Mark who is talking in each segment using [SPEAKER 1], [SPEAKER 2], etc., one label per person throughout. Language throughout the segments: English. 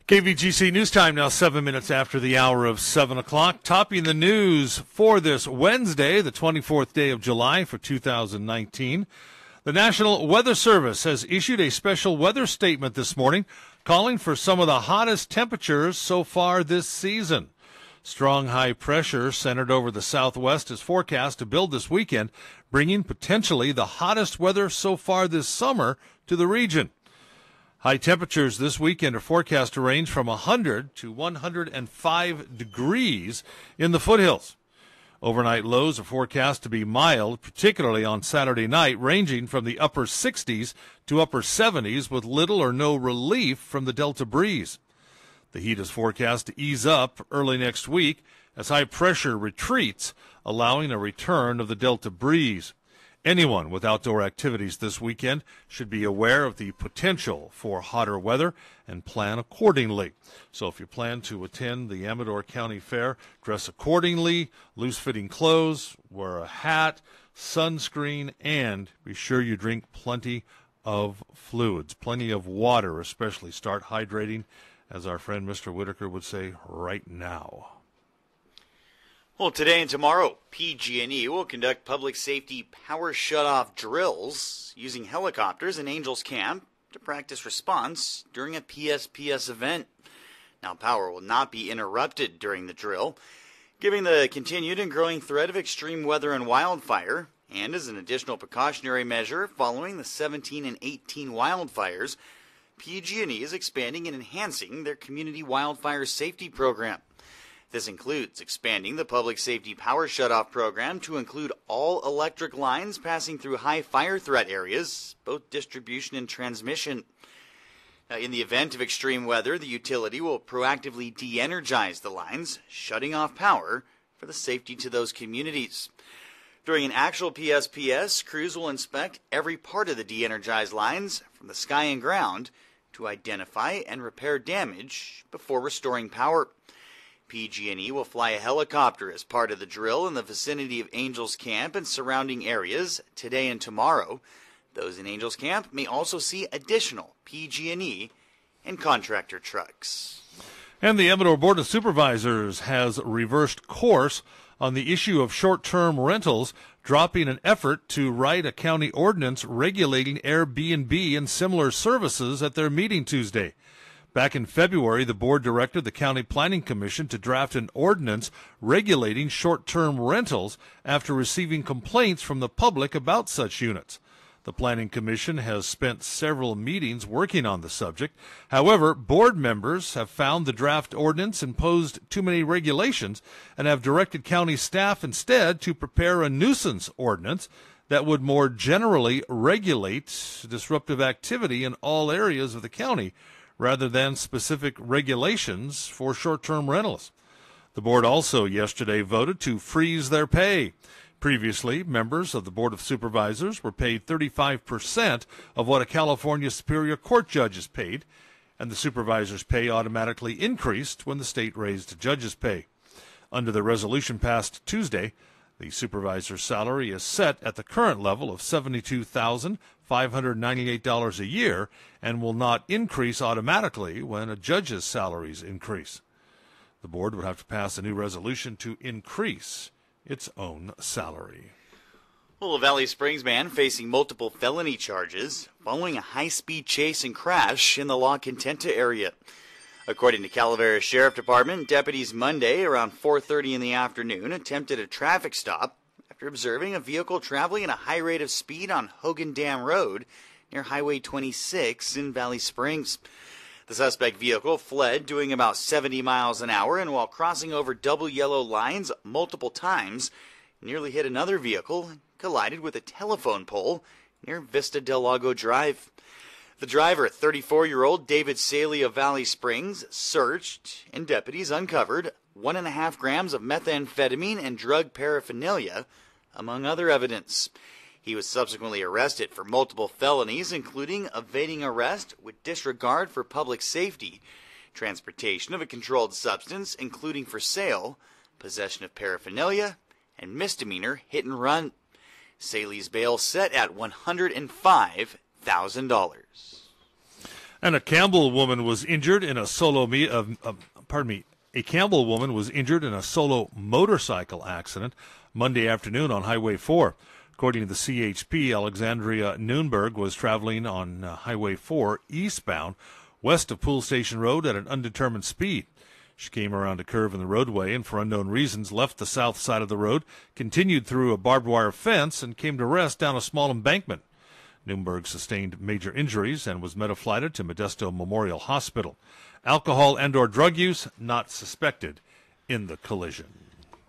[SPEAKER 1] KVGC News Time now 7 minutes after the hour of 7 o'clock. Topping the news for this Wednesday, the 24th day of July for 2019. The National Weather Service has issued a special weather statement this morning calling for some of the hottest temperatures so far this season. Strong high pressure centered over the southwest is forecast to build this weekend, bringing potentially the hottest weather so far this summer to the region. High temperatures this weekend are forecast to range from 100 to 105 degrees in the foothills. Overnight lows are forecast to be mild, particularly on Saturday night, ranging from the upper 60s to upper 70s with little or no relief from the Delta breeze. The heat is forecast to ease up early next week as high pressure retreats, allowing a return of the Delta breeze. Anyone with outdoor activities this weekend should be aware of the potential for hotter weather and plan accordingly. So if you plan to attend the Amador County Fair, dress accordingly, loose-fitting clothes, wear a hat, sunscreen, and be sure you drink plenty of fluids, plenty of water especially. Start hydrating, as our friend Mr. Whitaker would say, right now.
[SPEAKER 2] Well, today and tomorrow, PG&E will conduct public safety power shutoff drills using helicopters in Angels Camp to practice response during a PSPS event. Now, power will not be interrupted during the drill, giving the continued and growing threat of extreme weather and wildfire, and as an additional precautionary measure following the 17 and 18 wildfires, PG&E is expanding and enhancing their community wildfire safety program. This includes expanding the public safety power shutoff program to include all electric lines passing through high fire threat areas, both distribution and transmission. Now, in the event of extreme weather, the utility will proactively de-energize the lines, shutting off power for the safety to those communities. During an actual PSPS, crews will inspect every part of the de-energized lines from the sky and ground to identify and repair damage before restoring power. PG&E will fly a helicopter as part of the drill in the vicinity of Angels Camp and surrounding areas today and tomorrow. Those in Angels Camp may also see additional PG&E and contractor trucks.
[SPEAKER 1] And the Amador Board of Supervisors has reversed course on the issue of short-term rentals, dropping an effort to write a county ordinance regulating Airbnb and similar services at their meeting Tuesday. Back in February, the board directed the County Planning Commission to draft an ordinance regulating short-term rentals after receiving complaints from the public about such units. The Planning Commission has spent several meetings working on the subject. However, board members have found the draft ordinance imposed too many regulations and have directed county staff instead to prepare a nuisance ordinance that would more generally regulate disruptive activity in all areas of the county, rather than specific regulations for short-term rentals. The board also yesterday voted to freeze their pay. Previously, members of the Board of Supervisors were paid 35% of what a California Superior Court judge is paid, and the supervisors' pay automatically increased when the state raised judges' pay. Under the resolution passed Tuesday, the supervisor's salary is set at the current level of $72,598 a year and will not increase automatically when a judge's salaries increase. The board would have to pass a new resolution to increase its own salary.
[SPEAKER 2] Well, a Valley Springs man facing multiple felony charges following a high-speed chase and crash in the La Contenta area. According to Calaveras Sheriff Department, deputies Monday around 4:30 in the afternoon attempted a traffic stop after observing a vehicle traveling at a high rate of speed on Hogan Dam Road near Highway 26 in Valley Springs. The suspect vehicle fled doing about 70 miles an hour, and while crossing over double yellow lines multiple times, nearly hit another vehicle and collided with a telephone pole near Vista del Lago Drive. The driver, 34-year-old David Saley of Valley Springs, searched, and deputies uncovered 1.5 grams of methamphetamine and drug paraphernalia, among other evidence. He was subsequently arrested for multiple felonies, including evading arrest with disregard for public safety, transportation of a controlled substance, including for sale, possession of paraphernalia, and misdemeanor hit and run. Saley's bail set at $105,000.
[SPEAKER 1] And a Campbell woman was injured in a solo motorcycle accident Monday afternoon on Highway 4. According to the CHP, Alexandria Nunberg was traveling on Highway 4 eastbound west of Pool Station Road at an undetermined speed. She came around a curve in the roadway and, for unknown reasons, left the south side of the road, continued through a barbed wire fence, and came to rest down a small embankment. Nunberg sustained major injuries and was metaflighted to Modesto Memorial Hospital. Alcohol and/or drug use not suspected in the collision.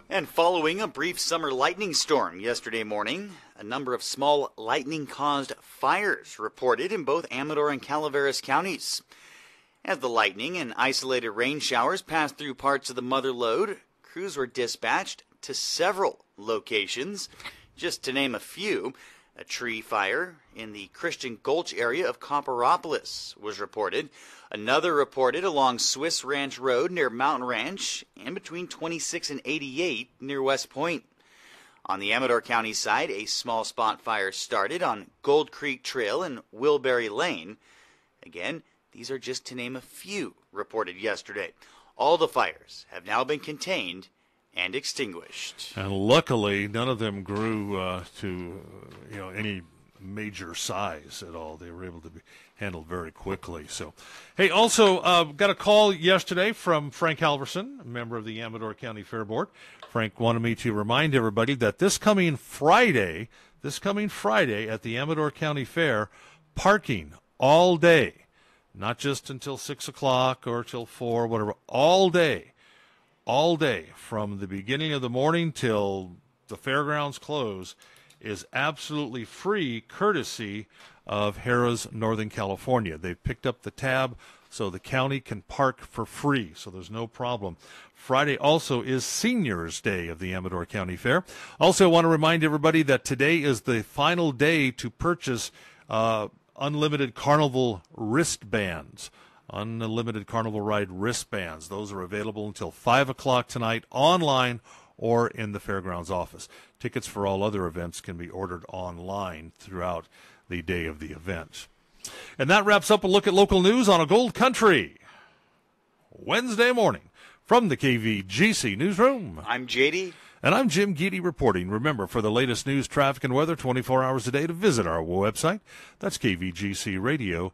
[SPEAKER 2] And following a brief summer lightning storm yesterday morning, a number of small lightning-caused fires reported in both Amador and Calaveras counties. As the lightning and isolated rain showers passed through parts of the mother lode, crews were dispatched to several locations. Just to name a few, a tree fire in the Christian Gulch area of Copperopolis was reported. Another reported along Swiss Ranch Road near Mountain Ranch and between 26 and 88 near West Point. On the Amador County side, a small spot fire started on Gold Creek Trail and Wilberry Lane. Again, these are just to name a few reported yesterday. All the fires have now been contained and extinguished.
[SPEAKER 1] And luckily, none of them grew to any major size at all. They were able to be handled very quickly. So, hey, also got a call yesterday from Frank Halverson, a member of the Amador County Fair Board. Frank wanted me to remind everybody that this coming Friday at the Amador County Fair, parking all day. Not just until 6 o'clock or till 4, whatever, all day, from the beginning of the morning till the fairgrounds close, is absolutely free, courtesy of Harrah's Northern California. They've picked up the tab so the county can park for free, so there's no problem. Friday also is Seniors Day of the Amador County Fair. Also want to remind everybody that today is the final day to purchase unlimited carnival wristbands. Unlimited carnival ride wristbands. Those are available until 5 o'clock tonight online or in the fairgrounds office. Tickets for all other events can be ordered online throughout the day of the event. And that wraps up a look at local news on a Gold Country Wednesday morning from the KVGC Newsroom.
[SPEAKER 2] I'm JD.
[SPEAKER 1] And I'm Jim Geedy reporting. Remember, for the latest news, traffic, and weather 24 hours a day, to visit our website. That's kvgcradio.com.